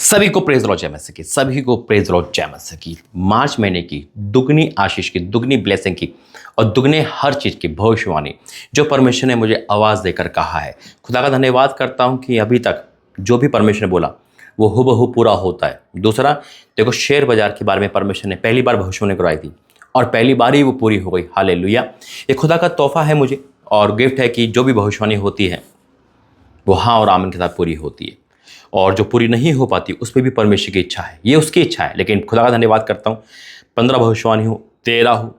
सभी को praise Lord जय मसीह की, सभी को प्रेज लॉर्ड जय मसीह की। मार्च महीने की दुगनी आशीष की, दुगनी ब्लेसिंग की और दुगने हर चीज़ की भविष्यवाणी जो परमेश्वर ने मुझे आवाज़ देकर कहा है, खुदा का धन्यवाद करता हूं कि अभी तक जो भी परमेश्वर ने बोला वो हुबहू पूरा होता है। दूसरा, देखो शेयर बाजार के बारे में परमेश्वर ने पहली बार भविष्यवाणी करवाई थी और पहली बार ही वो पूरी हो गई। हालेलुया। ये खुदा का तोहफा है मुझे और गिफ्ट है कि जो भी भविष्यवाणी होती है वो हाँ और आमीन के साथ पूरी होती है, और जो पूरी नहीं हो पाती उस पर भी परमेश्वर की इच्छा है, ये उसकी इच्छा है। लेकिन खुदा का धन्यवाद करता हूँ, 15 भविष्यवाणी हो, 13 हो,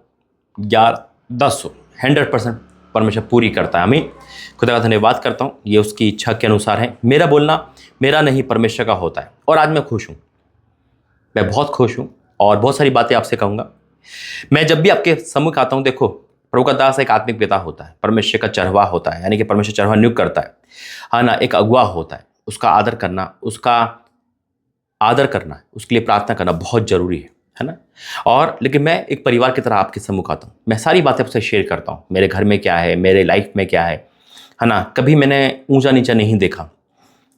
11, 10 हो, 100% परमेश्वर पूरी करता है। आमीन। खुदा का धन्यवाद करता हूँ, ये उसकी इच्छा के अनुसार है। मेरा बोलना मेरा नहीं परमेश्वर का होता है और आज मैं खुश हूँ, मैं बहुत खुश हूँ और बहुत सारी बातें आपसे कहूँगा। मैं जब भी आपके सम्मुख आता हूँ, देखो प्रभु का दास एक आत्मिक पिता होता है, परमेश्वर का चरवाहा होता है, यानी कि परमेश्वर चरवाहा नियुक्त करता है, हाँ ना, एक अगुवा होता है। उसका आदर करना, उसके लिए प्रार्थना करना बहुत जरूरी है ना। और लेकिन मैं एक परिवार की तरह आपके सम्मुख आता हूँ, मैं सारी बातें आपसे शेयर करता हूँ, मेरे घर में क्या है, मेरे लाइफ में क्या है ना। कभी मैंने ऊंचा नीचा नहीं देखा।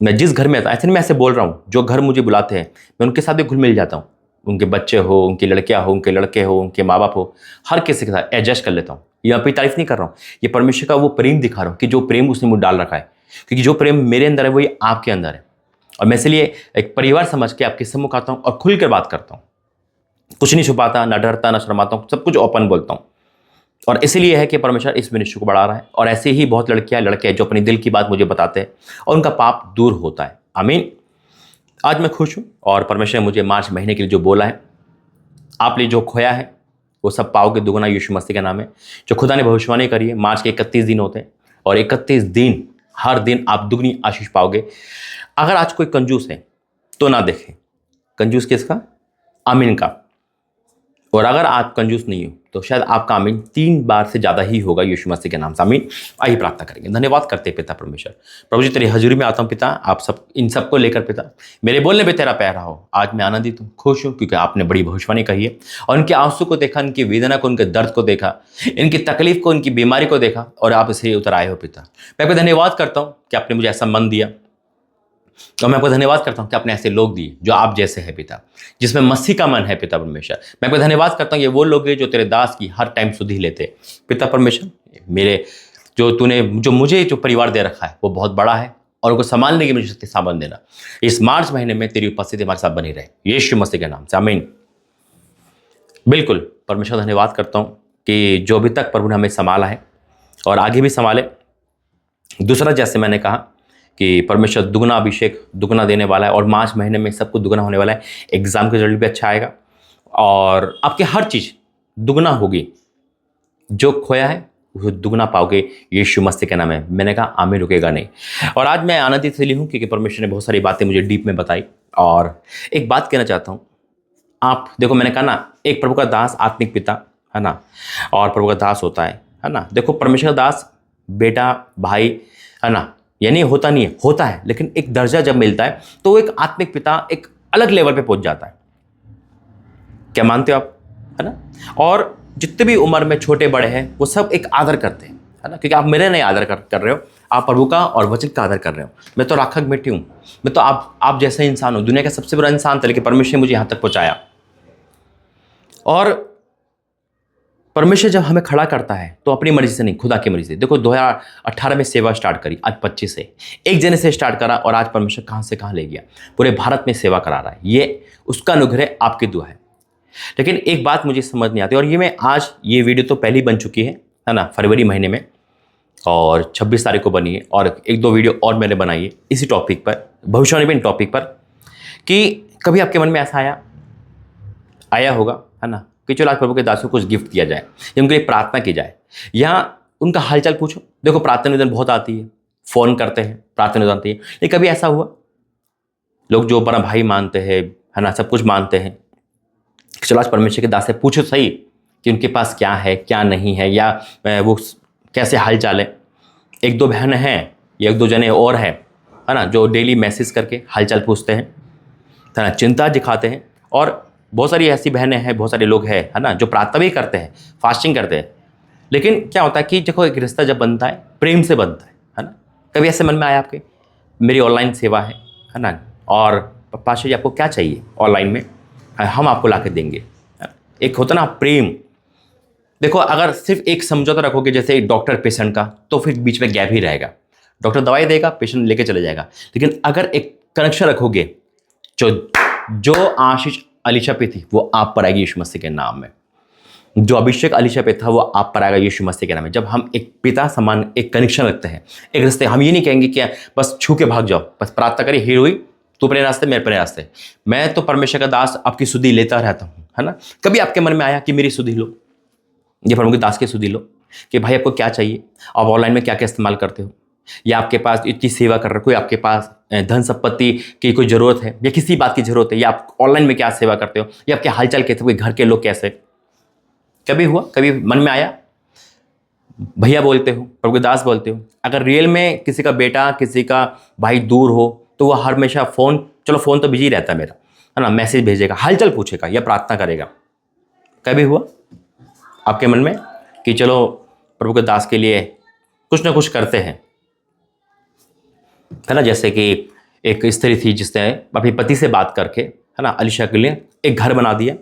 मैं जिस घर में आता, ऐसे मैं ऐसे बोल रहा हूँ, जो घर मुझे बुलाते हैं मैं उनके साथ भी घुल मिल जाता हूँ। उनके बच्चे हो, उनकी लड़कियां हो, उनके लड़के हो, उनके माँ बाप हो, हर किसी के साथ एडजस्ट कर लेता हूँ। ये अपनी तारीफ नहीं कर रहा हूँ, ये परमेश्वर का वो प्रेम दिखा रहा हूँ कि जो प्रेम उसने मुझे डाल रखा है, क्योंकि जो प्रेम मेरे अंदर है वही आपके अंदर है। और मैं इसलिए एक परिवार समझ के आपके सम्मुख आता हूँ और खुल कर बात करता हूँ, कुछ नहीं छुपाता, ना डरता, ना शर्माता हूँ, सब कुछ ओपन बोलता हूँ। और इसीलिए है कि परमेश्वर इस मिनिस्ट्री को बढ़ा रहा है, और ऐसे ही बहुत लड़कियां लड़के हैं जो अपनी दिल की बात मुझे बताते हैं और उनका पाप दूर होता है। आमीन। आज मैं खुश हूँ और परमेश्वर ने मुझे मार्च महीने के लिए जो बोला है, आप लिए जो खोया है वो सब पाओगे दुगना, यीशु मसीह का नाम है। जो खुदा ने भविष्यवाणी करी है, मार्च के 31 दिन होते हैं और 31 दिन हर दिन आप दुगनी आशीष पाओगे। अगर आज कोई कंजूस है तो ना देखें, कंजूस किसका? आमीन का। और अगर आप कंजूस नहीं हो तो शायद आपका आमीन 3 बार से ज्यादा ही होगा यीशु मसीह के नाम से। आमीन। आइए प्रार्थना करेंगे। धन्यवाद करते हैं पिता परमेश्वर, प्रभु जी तेरी हजूरी में आता हूं पिता, आप सब इन सबको लेकर पिता मेरे बोलने पे तेरा पैर हो। आज मैं आनंदित हूँ, खुश हूँ, क्योंकि आपने बड़ी भविष्यवाणी कही है और उनके आंसू को देखा, इनकी वेदना को, उनके दर्द को देखा, इनकी तकलीफ को, इनकी बीमारी को देखा और आप इसे उतर आए हो पिता। मैं आपको धन्यवाद करता हूँ कि आपने मुझे ऐसा मन दिया, और मैं आपको धन्यवाद करता हूं कि आपने ऐसे लोग दिए जो आप जैसे हैं पिता, जिसमें मसीह का मन है पिता परमेश्वर। मैं आपको धन्यवाद करता हूं, ये वो लोग हैं जो तेरे दास की हर टाइम सुधि लेते पिता परमेश्वर। मेरे जो मुझे जो परिवार दे रखा है वो बहुत बड़ा है और उनको संभालने की मुझे शक्ति सामन देना। इस मार्च महीने में तेरी उपस्थिति हमारे साथ बनी रहे, यीशु मसीह के नाम से आमीन। बिल्कुल परमेश्वर धन्यवाद करता हूँ कि जो अभी तक प्रभु ने हमें संभाला है और आगे भी संभाले। दूसरा, जैसे मैंने कहा कि परमेश्वर दुगना अभिषेक दुगना देने वाला है और मार्च महीने में सब कुछ दुगना होने वाला है। एग्जाम का रिजल्ट भी अच्छा आएगा और आपकी हर चीज दुगना होगी। जो खोया है वो दुगना पाओगे, यीशु मसीह का नाम है। मैंने कहा आमीन, रुकेगा नहीं। और आज मैं आनंदित इसलिए हूँ क्योंकि परमेश्वर ने बहुत सारी बातें मुझे डीप में बताई। और एक बात कहना चाहता हूँ, आप देखो, मैंने कहा ना, एक प्रभु का दास आत्मिक पिता है ना, और प्रभु का दास होता है ना। देखो परमेश्वर का दास बेटा भाई है ना, यानी होता नहीं है, होता है, लेकिन एक दर्जा जब मिलता है तो वो एक आत्मिक पिता एक अलग लेवल पे पहुंच जाता है। क्या मानते हो आप? है ना। और जितने भी उम्र में छोटे बड़े हैं वो सब एक आदर करते हैं, है ना, क्योंकि आप मेरे नहीं आदर कर रहे हो, आप प्रभु का और वचन का आदर कर रहे हो। मैं तो राखक मिट्टी हूं, मैं तो आप जैसे इंसान हूं, दुनिया का सबसे बड़ा इंसान था, लेकिन परमेश्वर ने मुझे यहां तक पहुंचाया। और परमेश्वर जब हमें खड़ा करता है तो अपनी मर्जी से नहीं, खुदा की मर्जी से। देखो 2018 में सेवा स्टार्ट करी, आज 25 से एक जने से स्टार्ट करा और आज परमेश्वर कहां से कहां ले गया, पूरे भारत में सेवा करा रहा है। ये उसका अनुग्रह, आपकी दुआ है। लेकिन एक बात मुझे समझ नहीं आती, और ये मैं आज, ये वीडियो तो पहले बन चुकी है ना, फरवरी महीने में, और 26 तारीख को बनी है, और 1-2 वीडियो और मैंने बनाई है इसी टॉपिक पर, भविष्यवाणी टॉपिक पर, कि कभी आपके मन में ऐसा आया होगा, है ना, कि चलो आज प्रभु के दास को कुछ गिफ्ट दिया जाए या उनके लिए प्रार्थना की जाए या उनका हालचाल पूछो। देखो प्रार्थना निवेदन बहुत आती है, फोन करते हैं, प्रार्थना निवेदन आती है, लेकिन कभी ऐसा हुआ लोग जो बड़ा भाई मानते हैं, है ना, सब कुछ मानते हैं, चलो आज परमेश्वर के दास से पूछो सही कि उनके पास क्या है क्या नहीं है, या वो कैसे हाल चाल है। 1-2 बहन हैं या 1-2 जने और है ना, जो डेली मैसेज करके हालचाल पूछते हैं, है ना, चिंता दिखाते हैं। और बहुत सारी ऐसी बहनें हैं, बहुत सारे लोग हैं, है ना, जो प्रार्थना भी करते हैं, फास्टिंग करते हैं। लेकिन क्या होता है कि देखो एक रिश्ता जब बनता है प्रेम से बनता है ना। कभी ऐसे मन में आया आपके, मेरी ऑनलाइन सेवा है ना, और पाशा जी आपको क्या चाहिए ऑनलाइन में, हम आपको ला के देंगे। एक होता ना प्रेम। देखो अगर सिर्फ एक समझौता रखोगे जैसे डॉक्टर पेशेंट का, तो फिर बीच में गैप ही रहेगा। डॉक्टर दवाई देगा, पेशेंट लेके चले जाएगा। लेकिन अगर एक कनेक्शन रखोगे, जो जो आशीष अलीशा पे थी वो आप पर आएगी यीशु मसीह के नाम में। जो अभिषेक अलीशा पे था वो आप पर आएगा यीशु मसीह के नाम में। जब हम एक पिता समान एक कनेक्शन रखते हैं, एक रिश्ते, हम ये नहीं कहेंगे कि बस छू के भाग जाओ, बस प्रार्थना करिए, हीर हुई, तू अपने रास्ते, मैं अपने रास्ते। मैं तो परमेश्वर का दास आपकी सुधि लेता रहता हूँ, है ना। कभी आपके मन में आया कि मेरी सुधि लो, ये प्रभु के दास की सुधि लो, कि भाई आपको क्या चाहिए, आप ऑनलाइन में क्या क्या इस्तेमाल करते हो, या आपके पास इतनी सेवा कर रहे हो, कोई आपके पास धन संपत्ति की कोई जरूरत है, या किसी बात की जरूरत है, या आप ऑनलाइन में क्या सेवा करते हो, या आपके हालचाल कैसे, कोई घर के लोग कैसे। कभी हुआ, कभी मन में आया, भैया बोलते हो, प्रभु के दास बोलते हो। अगर रियल में किसी का बेटा, किसी का भाई दूर हो, तो वह हमेशा फ़ोन, चलो फ़ोन तो बिजी रहता है मेरा, है ना, मैसेज भेजेगा, हालचाल पूछेगा या प्रार्थना करेगा। कभी हुआ आपके मन में कि चलो प्रभु के दास के लिए कुछ ना कुछ करते हैं, है ना। जैसे कि एक स्त्री थी जिसने अपने पति से बात करके, है ना, अलीशा के लिए एक घर बना दिया,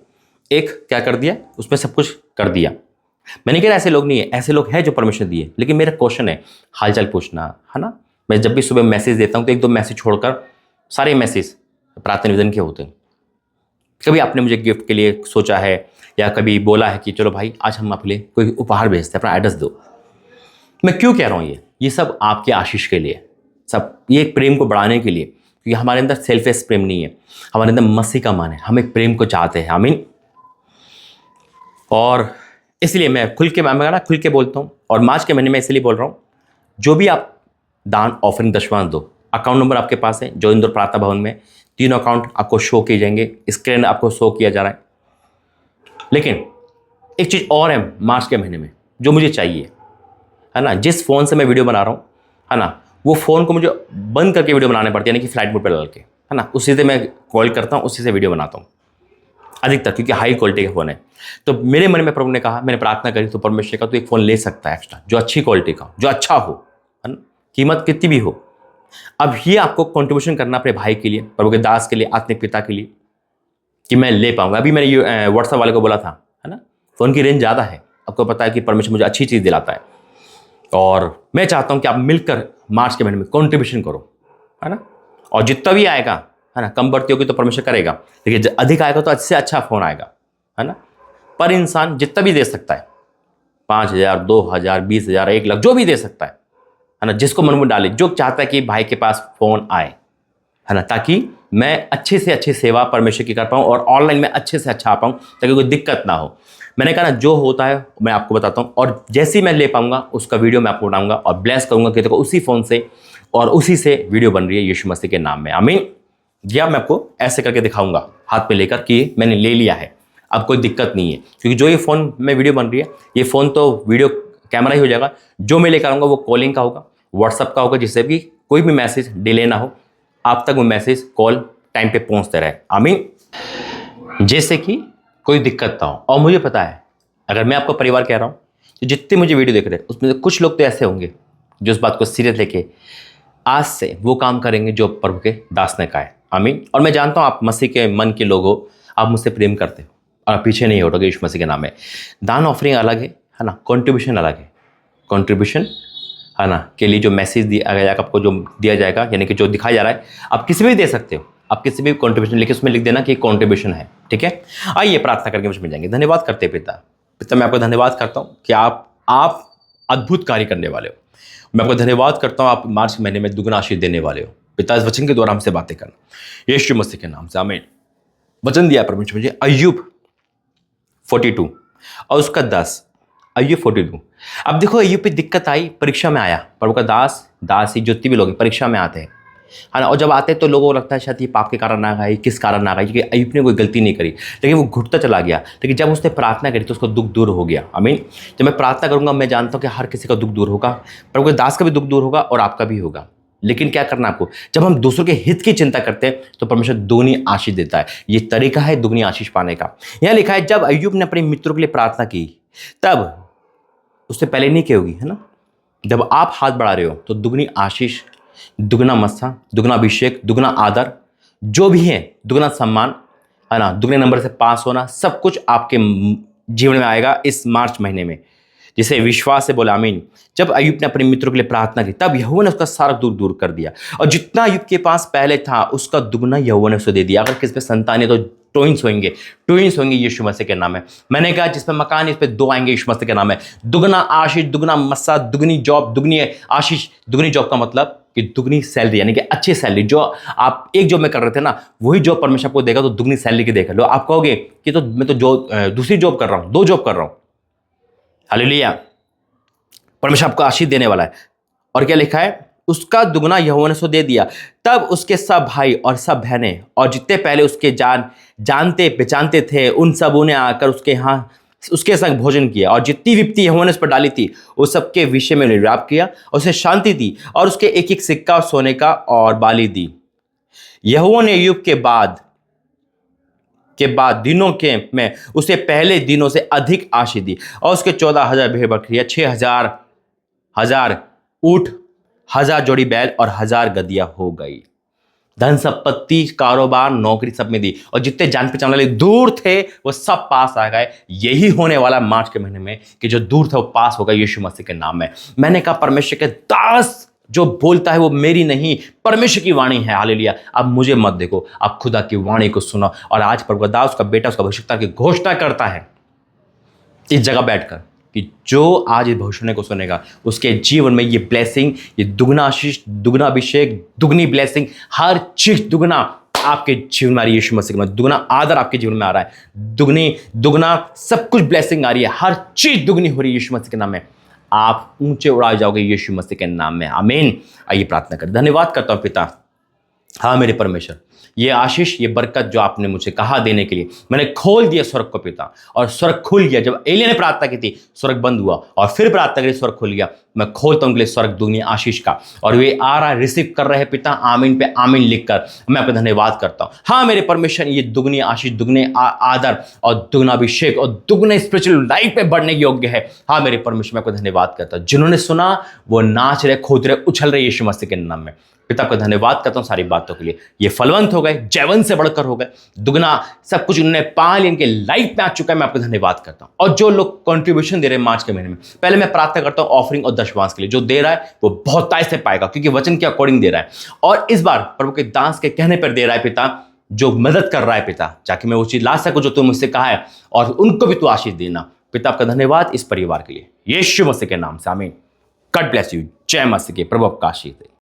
एक क्या कर दिया, उसमें सब कुछ कर दिया। मैंने कहा ऐसे लोग नहीं है, ऐसे लोग हैं जो परमिशन दिए। लेकिन मेरा क्वेश्चन है हालचाल पूछना, है ना। मैं जब भी सुबह मैसेज देता हूँ तो एक दो मैसेज छोड़कर सारे मैसेज प्रार्थना निवेदन के होते हैं। कभी आपने मुझे गिफ्ट के लिए सोचा है, या कभी बोला है कि चलो भाई आज हम आपके लिए कोई उपहार भेजते हैं, अपना एड्रेस दो। मैं क्यों कह रहा हूँ ये सब आपके आशीष के लिए, सब ये एक प्रेम को बढ़ाने के लिए, क्योंकि हमारे अंदर सेल्फलेस प्रेम नहीं है, हमारे अंदर मसीह का मन है, हम एक प्रेम को चाहते हैं। आमीन। और इसलिए मैं खुल के बोलता हूँ। और मार्च के महीने में इसलिए बोल रहा हूँ, जो भी आप दान ऑफरिंग दशवांश दो, अकाउंट नंबर आपके पास है, जो इंदौर प्रार्थना भवन में 3 अकाउंट आपको शो किए जाएंगे, स्क्रीन आपको शो किया जा रहा है। लेकिन एक चीज़ और है मार्च के महीने में जो मुझे चाहिए, है ना। जिस फ़ोन से मैं वीडियो बना रहा हूँ, है ना, वो फ़ोन को मुझे बंद करके वीडियो बनाने पड़ती है, यानी कि फ्लाइट मोड पर डाल के, है ना, उसी से मैं कॉल करता हूँ, उसी से वीडियो बनाता हूँ अधिकतर, क्योंकि हाई क्वालिटी का फ़ोन है। तो मेरे मन में प्रभु ने कहा, मैंने प्रार्थना करी तो परमेश्वर का, तो एक फ़ोन ले सकता है एक्स्ट्रा, जो अच्छी क्वालिटी का, जो अच्छा हो, है ना, कीमत कितनी भी हो। अब ये आपको कंट्रीब्यूशन करना अपने भाई के लिए, प्रभु के दास के लिए, आत्मिक पिता के लिए, कि मैं ले पाऊंगा। अभी मैंने व्हाट्सएप वाले को बोला था, है ना, फ़ोन की रेंज ज़्यादा है, आपको पता है कि परमेश्वर मुझे अच्छी चीज़ दिलाता है, और मैं चाहता हूं कि आप मिलकर मार्च के महीने में कंट्रीब्यूशन करो, है ना। और जितना भी आएगा, है ना, कम बढ़ती होगी तो परमेश्वर करेगा, लेकिन अधिक आएगा तो अच्छे से अच्छा फ़ोन आएगा, है ना। पर इंसान जितना भी दे सकता है, 5,000, 2,000, 20,000, 1 लाख, जो भी दे सकता है ना, जिसको मन में डाले, जो चाहता है कि भाई के पास फ़ोन आए, है ना, ताकि मैं अच्छे से अच्छी सेवा परमेश्वर की कर पाऊँ और ऑनलाइन में अच्छे से अच्छा आ पाऊँ, ताकि कोई दिक्कत ना हो। मैंने कहा ना, जो होता है मैं आपको बताता हूँ, और जैसे ही मैं ले पाऊंगा उसका वीडियो मैं आपको बनाऊंगा और ब्लेस करूंगा कि देखो उसी फ़ोन से और उसी से वीडियो बन रही है यीशु मसीह के नाम में। आमीन। या मैं आपको ऐसे करके दिखाऊंगा हाथ में लेकर कि मैंने ले लिया है, अब कोई दिक्कत नहीं है, क्योंकि जो ये फ़ोन में वीडियो बन रही है, ये फ़ोन तो वीडियो कैमरा ही हो जाएगा। जो मैं लेकर आऊँगा वो कॉलिंग का होगा, व्हाट्सअप का होगा, जिससे भी कोई भी मैसेज डिले ना हो, आप तक वो मैसेज कॉल टाइम पे पहुँचते रहे। आमीन। जैसे कि कोई दिक्कत ना हो। और मुझे पता है, अगर मैं आपका परिवार कह रहा हूँ, तो जितने मुझे वीडियो देख रहे हैं उसमें से कुछ लोग तो ऐसे होंगे जो इस बात को सीरियस लेके आज से वो काम करेंगे जो प्रभु के दास ने कहा है। आमीन। और मैं जानता हूँ आप मसीह के मन के लोग हो, आप मुझसे प्रेम करते हो और पीछे नहीं हटोगे यीशु मसीह के नाम में। दान ऑफरिंग अलग है ना, कॉन्ट्रीब्यूशन अलग है। कॉन्ट्रीब्यूशन, है ना, के लिए जो मैसेज दिया जाएगा आपको, जो दिया जाएगा, यानी कि जो दिखाया जा रहा है, आप किसी भी दे सकते हो, आप किसी भी कॉन्ट्रीब्यूशन लेके उसमें लिख देना कि कॉन्ट्रीब्यूशन है, ठीक है। आइए प्रार्थना करके मुझ मिल जाएंगे। धन्यवाद करते हैं पिता। पिता, मैं आपको धन्यवाद करता हूँ कि आप अद्भुत कार्य करने वाले हो। मैं आपको धन्यवाद करता हूँ, आप मार्च महीने में दुगना आशीष देने वाले हो। पिता, इस वचन के द्वारा हमसे बातें करना यीशु मसीह के नाम से, आमीन। वचन दिया परमेश्वर मुझे अय्यूब 42 और उसका 10, अय्यूब 42। अब देखो, अय्यूब पे दिक्कत आई, परीक्षा में आया। प्रभु का दास ही जितने भी लोग परीक्षा में आते हैं, है ना, और जब आते हैं तो लोगों को लगता है शायद ये पाप के कारण ना गए, किस कारण ना गए, क्योंकि अय्यूब ने कोई गलती नहीं करी, लेकिन वो घुटता चला गया। लेकिन जब उसने प्रार्थना करी तो उसका दुख दूर हो गया। आमीन। जब मैं प्रार्थना करूंगा, मैं जानता हूँ कि हर किसी का दुख दूर होगा, प्रभु के दास का भी दुख दूर होगा और आपका भी होगा। लेकिन क्या करना आपको, जब हम दूसरों के हित की चिंता करते हैं तो परमेश्वर दोगुनी आशीष देता है। ये तरीका है दुगनी आशीष पाने का। यहाँ लिखा है, जब अय्यूब ने अपने मित्रों के लिए प्रार्थना की, तब उससे पहले नहीं की होगी, है ना, जब आप हाथ बढ़ा रहे हो तो दुगनी आशीष, दुगना मस्सा, दुगना अभिषेक, दुगना आदर, जो भी है, दुगना सम्मान, है ना, दुगने नंबर से पास होना, सब कुछ आपके जीवन में आएगा इस मार्च महीने में। जिसे विश्वास से बोला आमीन। जब अय्यूब ने अपने मित्रों के लिए प्रार्थना की, तब यहोवा ने उसका सारा दुख दूर कर दिया, और जितना अय्यूब के पास पहले था उसका दुगना यहोवा ने उसे दे दिया। अगर किस पे संतान है तो ट्विंस होंगे, ट्विंस होंगे यीशु मसीह के नाम है। मैंने कहा जिस पे मकान है इस पे दो आएंगे यीशु मसीह के नाम है। दुगना आशीष, दुगना मस्सा, दुगनी जॉब, दुगनी आशीष। दुगनी जॉब का मतलब कि दुगनी सैलरी, यानी कि अच्छी सैलरी। जो आप एक जॉब में कर रहे थे ना, वही जॉब परमेश्वर आपको देगा तो दुगनी सैलरी की देगा। लो, आप कहोगे कि तो मैं तो जो दूसरी जॉब कर रहा हूं, दो जॉब कर रहा हूं। हालेलुया, परमेश्वर आपको आशीष देने वाला है। और क्या लिखा है, उसका दुगना यहोवा ने उसको दे दिया। तब उसके सब भाई और सब बहनें और जितने पहले उसके जानते पहचानते थे, उन सबों ने आकर उसके संग भोजन किया, और जितनी विपत्ति यहोवा ने उस पर डाली थी उस सबके विषय में निर्वाप किया, और उसे शांति दी, और उसके एक एक सिक्का सोने का और बाली दी। यहोवा ने अय्यूब के बाद दिनों के में उसे पहले दिनों से अधिक आशीष दी, और उसके 14,000 भेड़ बकरियां, 6,000 ऊंट, 1,000 जोड़ी बैल और 1,000 गदहियां हो गई। धन संपत्ति, कारोबार, नौकरी सब में दी, और जितने जान पहचान वाले दूर थे वो सब पास आ गए। यही होने वाला मार्च के महीने में कि जो दूर था वो पास होगा यीशु मसीह के नाम में। मैंने कहा परमेश्वर के दास जो बोलता है वो मेरी नहीं, परमेश्वर की वाणी है। हालेलुया। अब मुझे मत देखो, आप खुदा की वाणी को सुनो। और आज परमदास उसका बेटा, उसका भविष्यता की घोषणा करता है इस जगह बैठकर कि जो आज इस भविष्य को सुनेगा उसके जीवन में ये ब्लेसिंग, ये दुगना आशीष, दुगना अभिषेक, दुगनी ब्लेसिंग, हर चीज दुगना आपके जीवन में आ रही है। यीशु मसीह में दुगना आदर आपके जीवन में आ रहा है, दुगना सब कुछ ब्लेसिंग आ रही है, हर चीज दुगनी हो रही है यीशु मसीह के नाम में। आप ऊंचे उड़ाए जाओगे यीशु मसीह के नाम में, आमीन। आइए प्रार्थना करें। धन्यवाद करता हूं पिता, हाँ मेरे परमेश्वर, ये आशीष, ये बरकत जो आपने मुझे कहा देने के लिए, मैंने खोल दिया स्वर्ग को पिता, और स्वर्ग खुल गया। जब एलिय्याह ने प्रार्थना की थी स्वर्ग बंद हुआ, और फिर प्रार्थना करी स्वर्ग खुल गया। मैं खोलता हूं उनके लिए स्वर्ग दुगनी आशीष का, और वे आ रहा रिसीव कर रहे हैं पिता, आमीन पे आमीन लिखकर मैं आपका धन्यवाद करता हूं। हाँ मेरे परमेश्वर, ये दुगनी आशीष, दुगने आदर और दुगना अभिषेक और दुगने स्पिरिचुअल लाइफ पे बढ़ने योग्य है। हाँ मेरे परमेश्वर, मैं आपका धन्यवाद करता हूं। जिन्होंने सुना वो नाच रहे, कूद रहे, उछल रहे यीशु मसीह के नाम में। पिता को धन्यवाद करता हूं सारी बातों के लिए। ये फलवंत हो गए, जयवंत से बढ़कर हो गए, दुगना सब कुछ उन्होंने पा लिया, इनके लाइफ में आ चुका है। मैं आपको धन्यवाद करता हूं। और जो लोग कंट्रीब्यूशन दे रहे हैं मार्च के महीने में, पहले मैं प्रार्थना करता हूं ऑफरिंग और दशवांश के लिए। जो दे रहा है वो बहुत ताय से पाएगा, क्योंकि वचन के अकॉर्डिंग दे रहा है। और इस बार प्रभु के दास के कहने पर दे रहा है पिता, जो मदद कर रहा है पिता, ताकि मैं वो चीज ला सकूं जो तुम मुझसे कहा है, और उनको भी तू आशीष देना। पिता आपका धन्यवाद इस परिवार के लिए, यीशु मसीह के नाम से, आमीन। God bless you. जय मसीह के। प्रभु आपका आशीष दे।